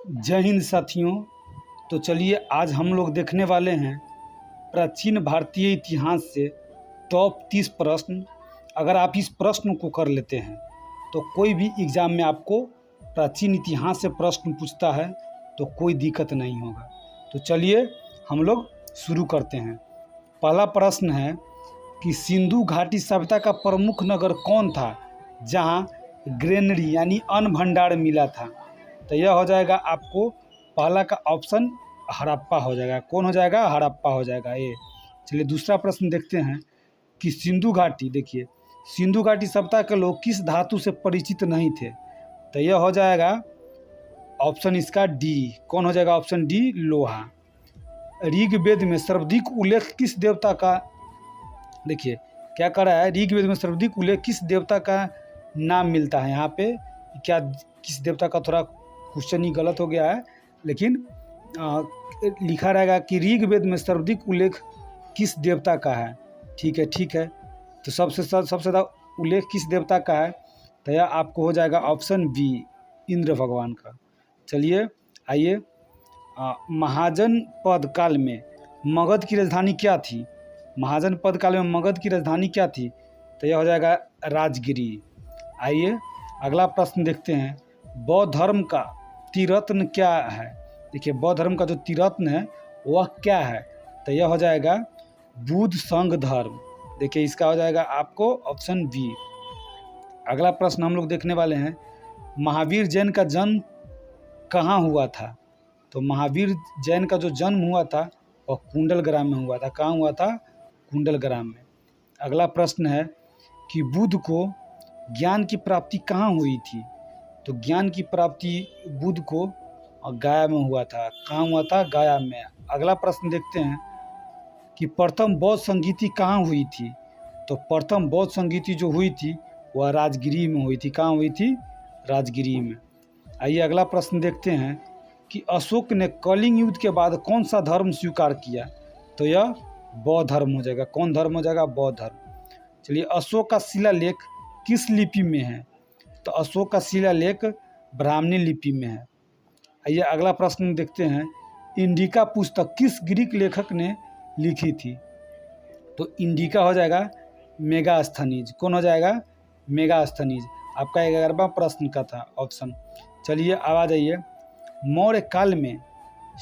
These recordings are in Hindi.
जय हिंद साथियों। तो चलिए आज हम लोग देखने वाले हैं प्राचीन भारतीय इतिहास से टॉप 30 प्रश्न। अगर आप इस प्रश्न को कर लेते हैं तो कोई भी एग्ज़ाम में आपको प्राचीन इतिहास से प्रश्न पूछता है तो कोई दिक्कत नहीं होगा। तो चलिए हम लोग शुरू करते हैं। पहला प्रश्न है कि सिंधु घाटी सभ्यता का प्रमुख नगर कौन था जहां ग्रेनरी यानी अन्न भंडार मिला था? तो यह हो जाएगा आपको पहला का ऑप्शन हड़प्पा हो जाएगा। कौन हो जाएगा? हड़प्पा हो जाएगा ये। चलिए दूसरा प्रश्न देखते हैं कि सिंधु घाटी, देखिए सिंधु घाटी सभ्यता के लोग किस धातु से परिचित नहीं थे? तो यह हो जाएगा ऑप्शन इसका डी। कौन हो जाएगा? ऑप्शन डी, लोहा। ऋग्वेद में सर्वाधिक उल्लेख किस देवता का, देखिए क्या कर रहा है, ऋग्वेद में सर्वाधिक उल्लेख किस देवता का नाम मिलता है? यहाँ पे क्या किस देवता का, थोड़ा क्वेश्चन ही गलत हो गया है, लेकिन लिखा रहेगा कि ऋग्वेद में सर्वाधिक उल्लेख किस देवता का है। ठीक है। तो सबसे ज़्यादा उल्लेख किस देवता का है? तो यह आपको हो जाएगा ऑप्शन बी, इंद्र भगवान का। चलिए आइए, महाजन पद काल में मगध की राजधानी क्या थी? महाजन पद काल में मगध की राजधानी क्या थी? तो यह हो जाएगा राजगिरी। आइए अगला प्रश्न देखते हैं, बौद्ध धर्म का त्रिरत्न क्या है? देखिए बौद्ध धर्म का जो त्रिरत्न है वह क्या है? तो यह हो जाएगा बुद्ध संघ धर्म। देखिए इसका हो जाएगा आपको ऑप्शन बी। अगला प्रश्न हम लोग देखने वाले हैं, महावीर जैन का जन्म कहाँ हुआ था? तो महावीर जैन का जो जन्म हुआ था वह कुंडलग्राम में हुआ था। कहाँ हुआ था? कुंडलग्राम में। अगला प्रश्न है कि बुद्ध को ज्ञान की प्राप्ति कहाँ हुई थी? तो ज्ञान की प्राप्ति बुद्ध को गया में हुआ था। कहाँ हुआ था? गया में। अगला प्रश्न देखते हैं कि प्रथम बौद्ध संगीति कहाँ हुई थी? तो प्रथम बौद्ध संगीति जो हुई थी वह राजगिरी में हुई थी। कहाँ हुई थी? राजगिरी में। आइए अगला प्रश्न देखते हैं कि अशोक ने कलिंग युद्ध के बाद कौन सा धर्म स्वीकार किया? तो यह बौद्ध धर्म हो जाएगा। कौन धर्म हो जाएगा? बौद्ध धर्म। चलिए अशोक का शिलालेख किस लिपि में है? तो अशोक का शिलालेख ब्राह्मणी लिपि में है। आइए अगला प्रश्न देखते हैं, इंडिका पुस्तक किस ग्रीक लेखक ने लिखी थी? तो इंडिका हो जाएगा मेगास्थनीज। कौन हो जाएगा? मेगास्थनीज। आपका 11वां प्रश्न का था ऑप्शन। चलिए अब आ जाइए, मौर्य काल में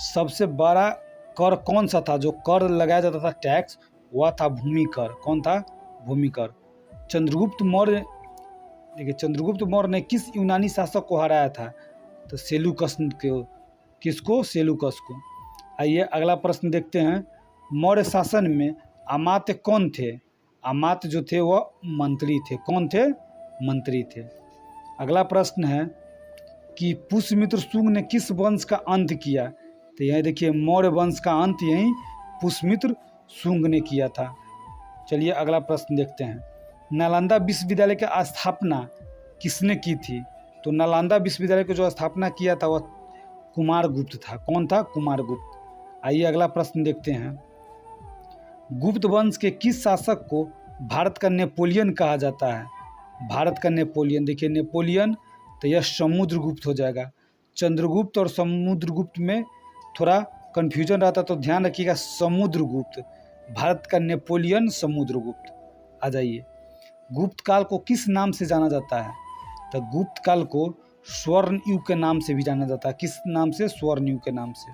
सबसे बड़ा कर कौन सा था? जो कर लगाया जाता था टैक्स, वह था भूमि कर। कौन था? भूमि कर। चंद्रगुप्त मौर्य, देखिए चंद्रगुप्त मौर्य ने किस यूनानी शासक को हराया था? तो सेलुकस को। किसको? सेलुकस को। आइए अगला प्रश्न देखते हैं, मौर्य शासन में अमात्य कौन थे? अमात्य जो थे वह मंत्री थे। कौन थे? मंत्री थे। अगला प्रश्न है कि पुष्यमित्र शुंग ने किस वंश का अंत किया? तो यह देखिए मौर्य वंश का अंत यही पुष्यमित्र शुंग ने किया था। चलिए अगला प्रश्न देखते हैं, नालंदा विश्वविद्यालय की स्थापना किसने की थी? तो नालंदा विश्वविद्यालय को जो स्थापना किया था वह कुमारगुप्त था। कौन था? कुमारगुप्त। आइए अगला प्रश्न देखते हैं, गुप्त वंश के किस शासक को भारत का नेपोलियन कहा जाता है? भारत का नेपोलियन, देखिए नेपोलियन, तो यह समुद्रगुप्त हो जाएगा। चंद्रगुप्त और समुद्रगुप्त में थोड़ा कन्फ्यूजन रहता तो ध्यान रखिएगा, समुद्रगुप्त। भारत का नेपोलियन समुद्रगुप्त। आ जाइए, गुप्त काल को किस नाम से जाना जाता है? तो गुप्त काल को स्वर्ण युग के नाम से भी जाना जाता है। किस नाम से? स्वर्ण युग के नाम से।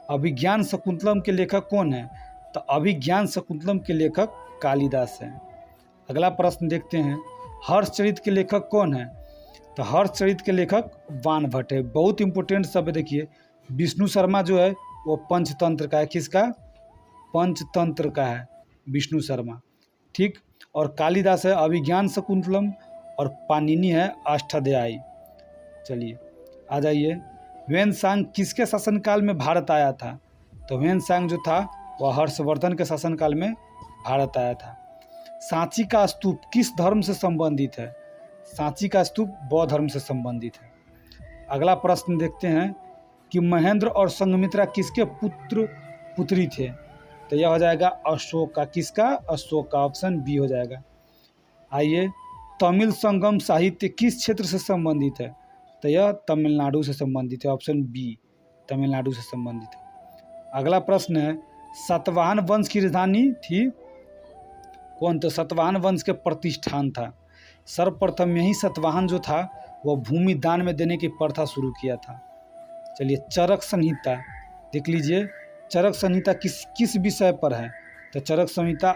अभिज्ञान शकुंतलम के लेखक कौन है? तो अभिज्ञान शकुंतलम के लेखक कालिदास हैं। अगला प्रश्न देखते हैं, हर्षचरित के लेखक कौन है? तो हर्षचरित के लेखक वानभट्ट है। बहुत इंपॉर्टेंट शब्द देखिए, विष्णु शर्मा जो है वो पंचतंत्र का है। किसका? पंचतंत्र का है विष्णु शर्मा। ठीक। और कालिदास है अभिज्ञान शकुंतलम, और पाणिनि है अष्टाध्यायी। चलिए आ जाइए, ह्वेनसांग किसके शासनकाल में भारत आया था? तो ह्वेनसांग जो था वह हर्षवर्धन के शासनकाल में भारत आया था। सांची का स्तूप किस धर्म से संबंधित है? सांची का स्तूप बौद्ध धर्म से संबंधित है। अगला प्रश्न देखते हैं कि महेंद्र और संघमित्रा किसके पुत्र पुत्री थे? तो यह हो जाएगा अशोक का। किसका? अशोक का। ऑप्शन बी हो जाएगा। आइए, तमिल संगम साहित्य किस क्षेत्र से संबंधित है? तो यह तमिलनाडु से संबंधित है, ऑप्शन बी तमिलनाडु से संबंधित है। अगला प्रश्न है, सातवाहन वंश की राजधानी थी कौन? तो सातवाहन वंश के प्रतिष्ठान था। सर्वप्रथम यही सातवाहन जो था वह भूमि दान में देने की प्रथा शुरू किया था। चलिए, चरक संहिता देख लीजिए, चरक संहिता किस विषय पर है? तो चरक संहिता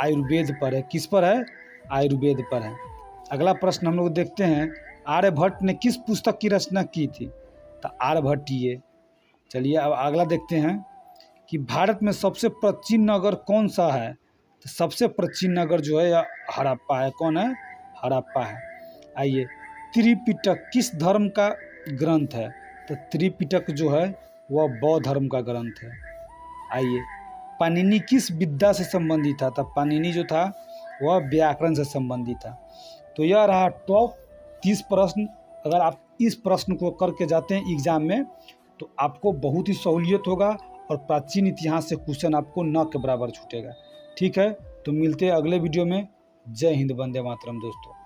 आयुर्वेद पर है। किस पर है? आयुर्वेद पर है। अगला प्रश्न हम लोग देखते हैं, आर्यभट्ट ने किस पुस्तक की रचना की थी? तो आर्यभट्टीय। चलिए अब अगला देखते हैं कि भारत में सबसे प्राचीन नगर कौन सा है? तो सबसे प्राचीन नगर जो है यह हड़प्पा है। कौन है? हड़प्पा है। आइए, त्रिपिटक किस धर्म का ग्रंथ है? तो त्रिपिटक जो है वह बौद्ध धर्म का ग्रंथ है। आइए, पाणिनि किस विद्या से संबंधित था? तो पाणिनि जो था वह व्याकरण से संबंधित था। तो यह रहा टॉप 30 प्रश्न। अगर आप इस प्रश्न को करके जाते हैं एग्जाम में तो आपको बहुत ही सहूलियत होगा और प्राचीन इतिहास से क्वेश्चन आपको न के बराबर छूटेगा। ठीक है, तो मिलते हैं अगले वीडियो में। जय हिंद, वंदे मातरम दोस्तों।